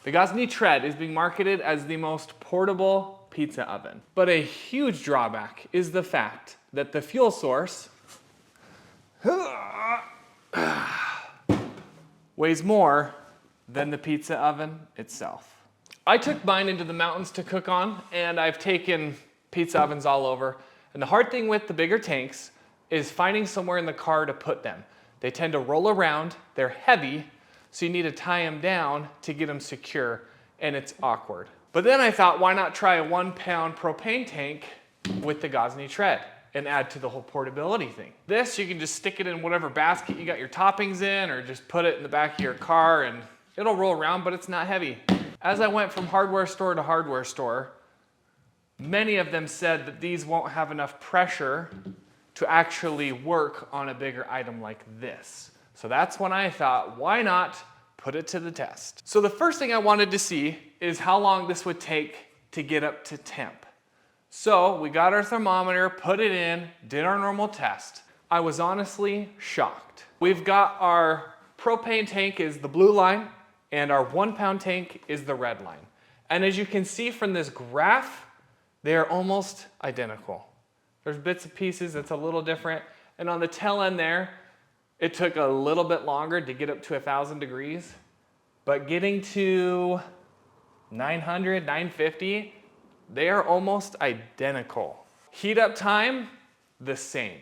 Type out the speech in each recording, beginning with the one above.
The Gozney Tread is being marketed as the most portable pizza oven. But a huge drawback is the fact that the fuel source weighs more than the pizza oven itself. I took mine into the mountains to cook on, and I've taken pizza ovens all over. And the hard thing with the bigger tanks is finding somewhere in the car to put them. They tend to roll around, they're heavy, so you need to tie them down to get them secure, and it's awkward. But then I thought, why not try a 1 pound propane tank with the Gozney Tread and add to the whole portability thing. This, you can just stick it in whatever basket you got your toppings in, or just put it in the back of your car and it'll roll around, but it's not heavy. As I went from hardware store to hardware store, many of them said that these won't have enough pressure to actually work on a bigger item like this. So that's when I thought, why not put it to the test? So the first thing I wanted to see is how long this would take to get up to temp. So we got our thermometer, put it in, did our normal test. I was honestly shocked. We've got our propane tank is the blue line, and our 1 pound tank is the red line. And as you can see from this graph, they are almost identical. There's bits and pieces that's a little different. And on the tail end there, it took a little bit longer to get up to 1,000 degrees, but getting to 900, 950, they are almost identical. Heat up time, the same.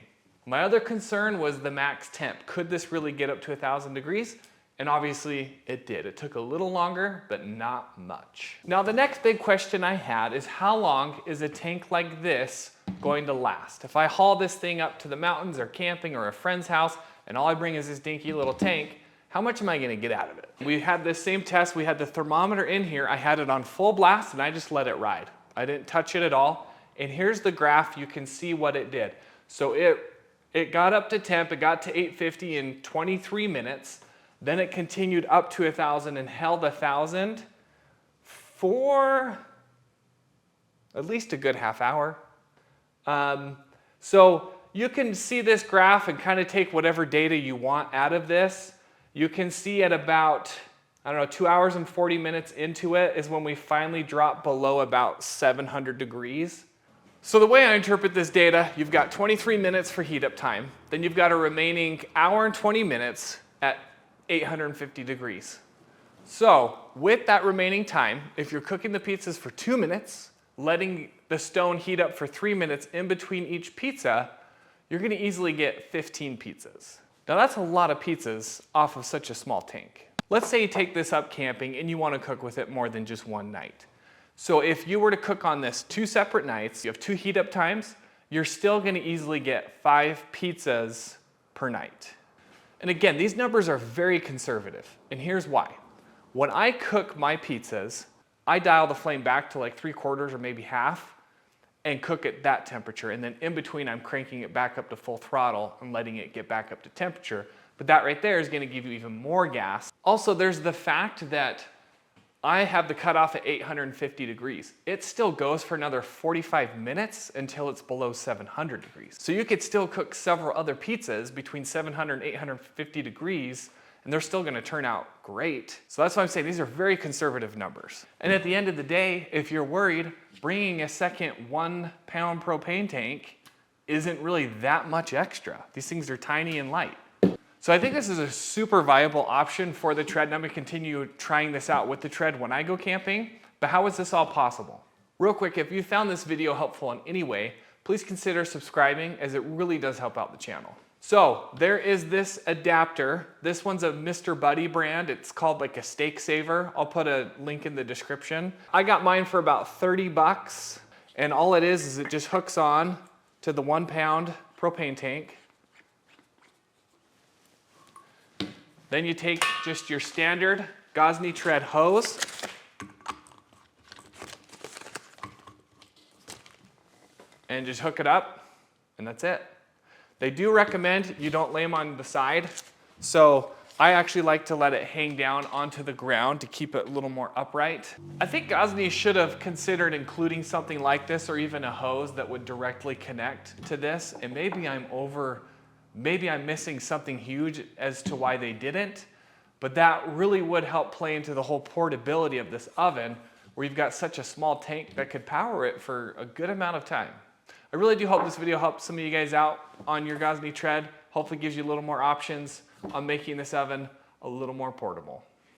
My other concern was the max temp. Could this really get up to 1,000 degrees? And obviously it did. It took a little longer, but not much. Now the next big question I had is, how long is a tank like this going to last? If I haul this thing up to the mountains or camping or a friend's house, and all I bring is this dinky little tank, how much am I gonna get out of it? We had this same test. We had the thermometer in here. I had it on full blast and I just let it ride. I didn't touch it at all. And here's the graph. You can see what it did. So it got up to temp. It got to 850 in 23 minutes. Then it continued up to 1,000 and held 1,000 for at least a good half hour. So you can see this graph and kind of take whatever data you want out of this. You can see at about, I don't know, 2 hours and 40 minutes into it is when we finally drop below about 700 degrees. So the way I interpret this data, you've got 23 minutes for heat up time. Then you've got a remaining hour and 20 minutes at 850 degrees. So with that remaining time, if you're cooking the pizzas for 2 minutes, letting the stone heat up for 3 minutes in between each pizza, you're gonna easily get 15 pizzas. Now that's a lot of pizzas off of such a small tank. Let's say you take this up camping and you wanna cook with it more than just one night. So if you were to cook on this 2 separate nights, you have 2 heat up times, you're still gonna easily get 5 pizzas per night. And again, these numbers are very conservative, and here's why. When I cook my pizzas, I dial the flame back to like 3/4 or maybe half and cook at that temperature. And then in between, I'm cranking it back up to full throttle and letting it get back up to temperature. But that right there is gonna give you even more gas. Also, there's the fact that I have the cutoff at 850 degrees. It still goes for another 45 minutes until it's below 700 degrees. So you could still cook several other pizzas between 700 and 850 degrees, and they're still gonna turn out great. So that's why I'm saying these are very conservative numbers. And at the end of the day, if you're worried, bringing a second 1 pound propane tank isn't really that much extra. These things are tiny and light. So I think this is a super viable option for the Tread, and I'm gonna continue trying this out with the Tread when I go camping. But how is this all possible? Real quick, if you found this video helpful in any way, please consider subscribing, as it really does help out the channel. So there is this adapter. This one's a Mr. Buddy brand. It's called like a steak saver. I'll put a link in the description. I got mine for about 30 bucks, and all it is it just hooks on to the 1 pound propane tank. Then you take just your standard Gozney Tread hose, and just hook it up, and that's it. They do recommend you don't lay them on the side, so I actually like to let it hang down onto the ground to keep it a little more upright. I think Gozney should have considered including something like this, or even a hose that would directly connect to this, and maybe I'm missing something huge as to why they didn't, but that really would help play into the whole portability of this oven, where you've got such a small tank that could power it for a good amount of time. I really do hope this video helps some of you guys out on your Gozney tread. Hopefully gives you a little more options on making this oven a little more portable.